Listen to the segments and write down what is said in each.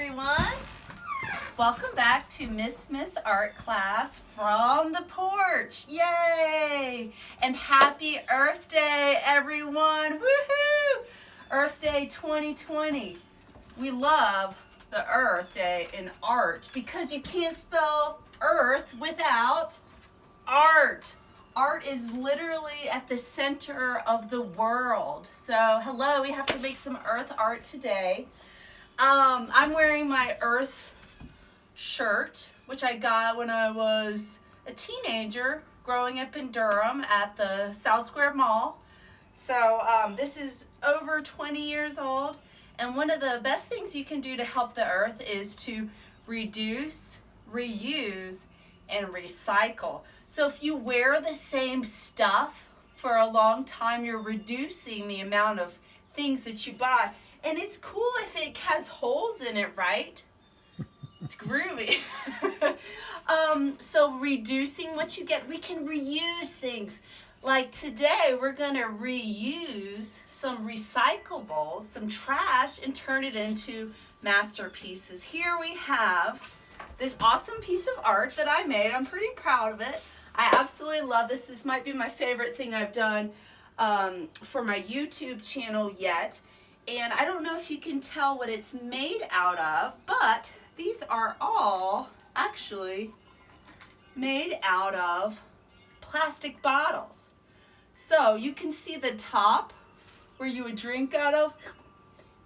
everyone. Welcome back to Miss Art class from the porch. Yay! And happy Earth Day, everyone. Woohoo! Earth Day 2020. We love the Earth Day in art because you can't spell Earth without art. Art is literally at the center of the world. So, hello, we have to make some Earth art today. I'm wearing my Earth shirt, which I got when I was a teenager growing up in Durham at the South Square Mall. So this is over 20 years old, and one of the best things you can do to help the earth is to reduce, reuse, and recycle. So if you wear the same stuff for a long time, you're reducing the amount of things that you buy. And it's cool if it has holes in it, right? It's groovy. So reducing what you get, we can reuse things. Like today, we're gonna reuse some recyclables, some trash, and turn it into masterpieces. Here we have this awesome piece of art that I made. I'm pretty proud of it. I absolutely love this. This might be my favorite thing I've done for my YouTube channel yet. And I don't know if you can tell what it's made out of, but these are all actually made out of plastic bottles. So you can see the top where you would drink out of,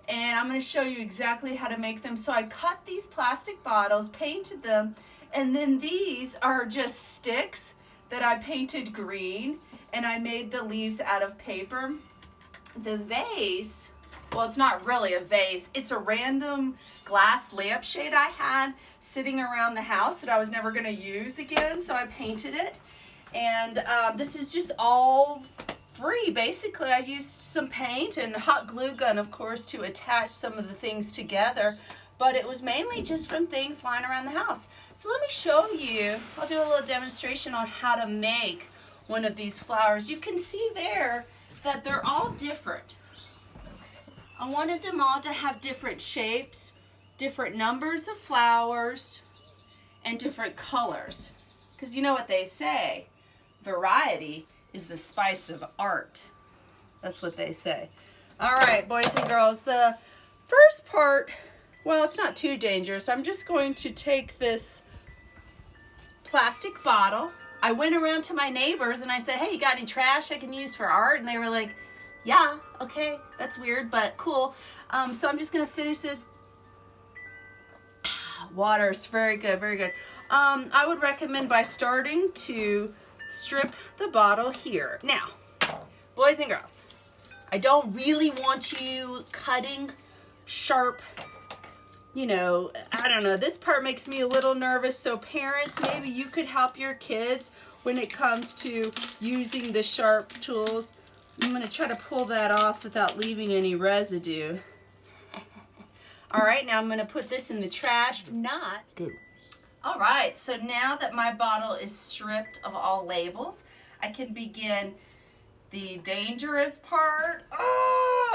and I'm going to show you exactly how to make them. So I cut these plastic bottles, painted them, and then these are just sticks that I painted green, and I made the leaves out of paper. The vase, well, it's not really a vase. It's a random glass lampshade I had sitting around the house that I was never going to use again, so I painted it. And this is just all free. Basically, I used some paint and hot glue gun, of course, to attach some of the things together, but it was mainly just from things lying around the house. So let me show you. I'll do a little demonstration on how to make one of these flowers. You can see there that they're all different. I wanted them all to have different shapes, different numbers of flowers, and different colors. Because you know what they say, variety is the spice of art. That's what they say. All right, boys and girls, the first part, well, it's not too dangerous. I'm just going to take this plastic bottle. I went around to my neighbors and I said, hey, you got any trash I can use for art? And they were like, yeah, okay, that's weird, but cool. So I'm just gonna finish this. Water's very good, very good. I would recommend by starting to strip the bottle here. Now, boys and girls, I don't really want you cutting sharp, you know, I don't know, this part makes me a little nervous, so parents, maybe you could help your kids when it comes to using the sharp tools. I'm going to try to pull that off without leaving any residue. All right, now I'm going to put this in the trash. Not. Good. All right, so now that my bottle is stripped of all labels, I can begin the dangerous part.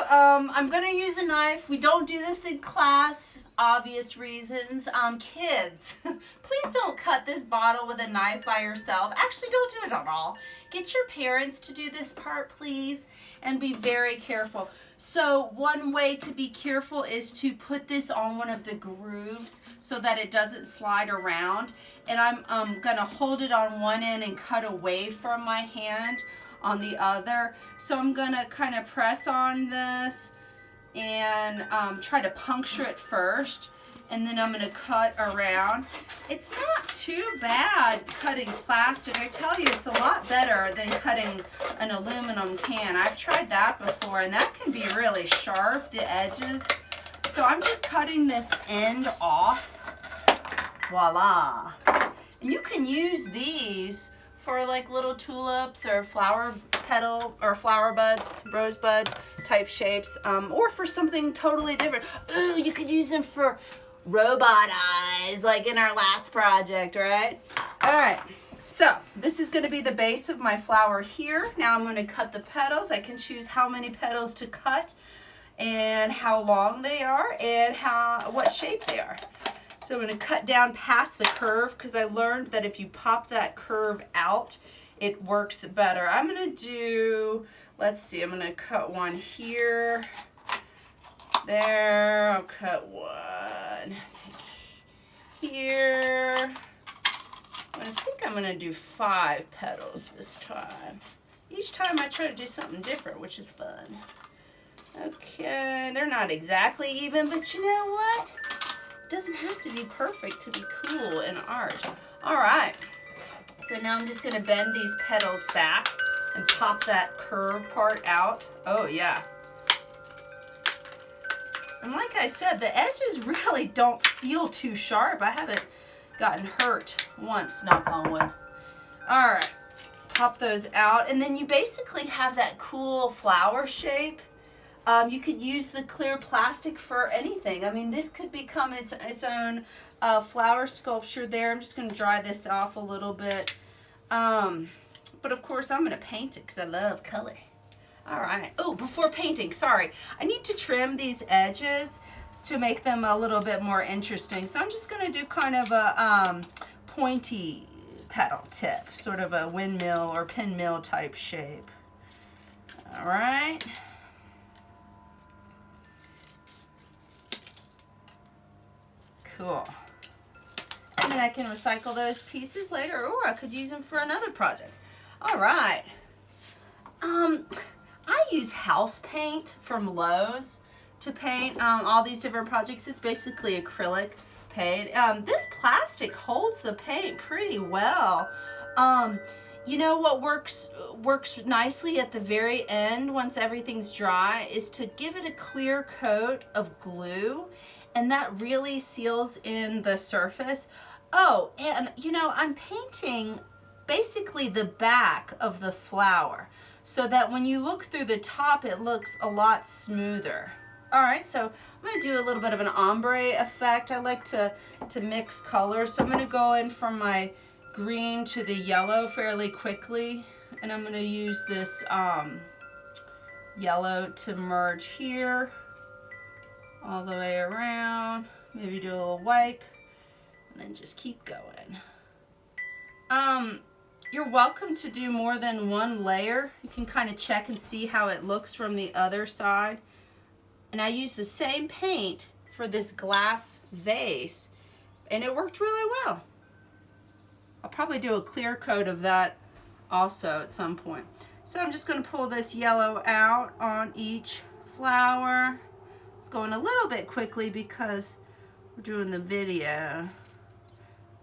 I'm going to use a knife. We don't do this in class, obvious reasons. Kids, please don't cut this bottle with a knife by yourself. Actually, don't do it at all. Get your parents to do this part, please, and be very careful. So one way to be careful is to put this on one of the grooves so that it doesn't slide around. And I'm going to hold it on one end and cut away from my hand on the other. So I'm going to kind of press on this and try to puncture it first. And then I'm going to cut around. It's not too bad cutting plastic. I tell you, it's a lot better than cutting an aluminum can. I've tried that before, and that can be really sharp, the edges. So I'm just cutting this end off. Voila. And you can use these for like little tulips or flower petal or flower buds, rosebud type shapes, or for something totally different. Ooh, you could use them for robot eyes, like in our last project, right? All right, so this is going to be the base of my flower here. Now I'm going to cut the petals. I can choose how many petals to cut. and how long they are and what shape they are. So I'm going to cut down past the curve because I learned that if you pop that curve out, it works better. I'm going to do, let's see, I'm going to cut one here, there, I'll cut one here. I think I'm going to do 5 petals this time. Each time I try to do something different, which is fun. Okay, they're not exactly even, but you know what? It doesn't have to be perfect to be cool in art. All right, so now I'm just going to bend these petals back and pop that curved part out. Oh yeah. And like I said, the edges really don't feel too sharp. I haven't gotten hurt once, knock on wood. All right, pop those out, and then you basically have that cool flower shape. You could use the clear plastic for anything. I mean, this could become its own flower sculpture there. I'm just going to dry this off a little bit. But of course, I'm going to paint it because I love color. All right. Oh, before painting, sorry. I need to trim these edges to make them a little bit more interesting. So I'm just going to do kind of a pointy petal tip, sort of a windmill or pinmill type shape. All right. Cool. And then I can recycle those pieces later, or I could use them for another project. All right. I use house paint from Lowe's to paint all these different projects. It's basically acrylic paint. This plastic holds the paint pretty well. You know what works nicely at the very end once everything's dry is to give it a clear coat of glue, and that really seals in the surface. Oh, and you know, I'm painting basically the back of the flower so that when you look through the top, it looks a lot smoother. All right, so I'm gonna do a little bit of an ombre effect. I like to mix colors. So I'm gonna go in from my green to the yellow fairly quickly. And I'm gonna use this yellow to merge here, all the way around. Maybe do a little wipe, and then just keep going. You're welcome to do more than one layer. You can kind of check and see how it looks from the other side. And I used the same paint for this glass vase, and it worked really well. I'll probably do a clear coat of that also at some point. So I'm just going to pull this yellow out on each flower. Going a little bit quickly because we're doing the video.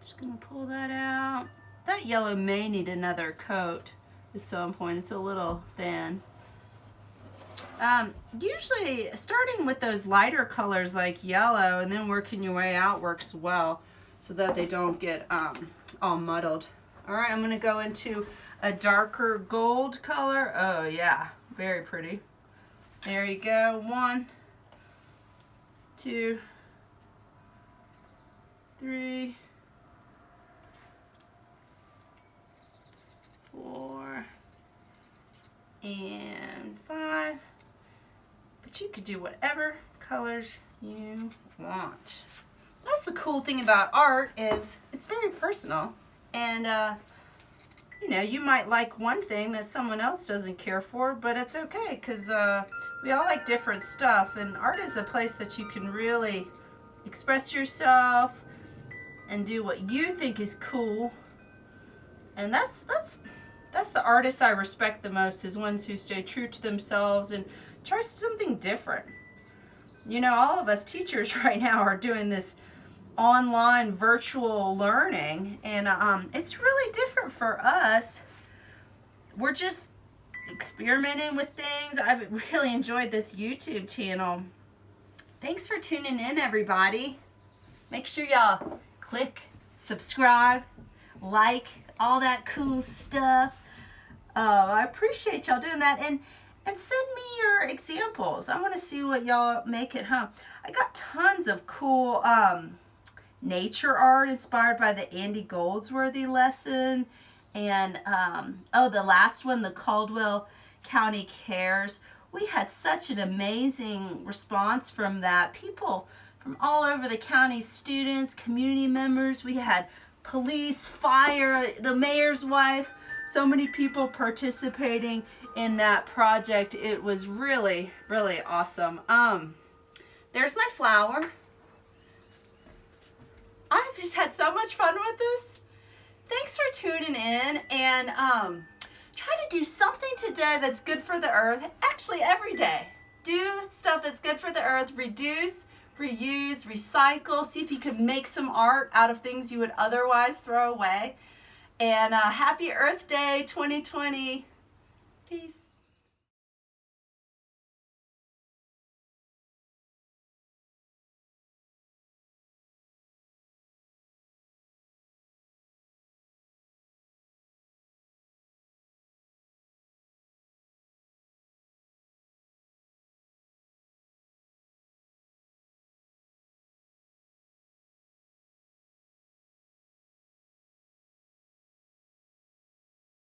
Just going to pull that out. That yellow may need another coat at some point. It's a little thin. Usually starting with those lighter colors like yellow and then working your way out works well so that they don't get all muddled. All right, I'm going to go into a darker gold color. Oh yeah, very pretty. There you go. 1, 2, 3, 4, and 5. But you could do whatever colors you want. That's the cool thing about art is it's very personal. And you know, you might like one thing that someone else doesn't care for, but it's okay because we all like different stuff, and art is a place that you can really express yourself and do what you think is cool. And that's the artists I respect the most, is ones who stay true to themselves and try something different. You know, all of us teachers right now are doing this online virtual learning, and it's really different for us. We're just experimenting with things. I've really enjoyed this YouTube channel. Thanks for tuning in, everybody. Make sure y'all click subscribe, like, all that cool stuff. I appreciate y'all doing that, and send me your examples. I want to see what y'all make at home. I got tons of cool nature art inspired by the Andy Goldsworthy lesson, and oh, the last one, the Caldwell County Cares, We had such an amazing response from that. People from all over the county, students, community members. We had police, fire, the mayor's wife, so many people participating in that project. It was really, really awesome. There's my flower. I've just had so much fun with this. Thanks for tuning in, and try to do something today that's good for the earth. Actually, every day. Do stuff that's good for the earth. Reduce, reuse, recycle. See if you can make some art out of things you would otherwise throw away. And happy Earth Day 2020. Peace.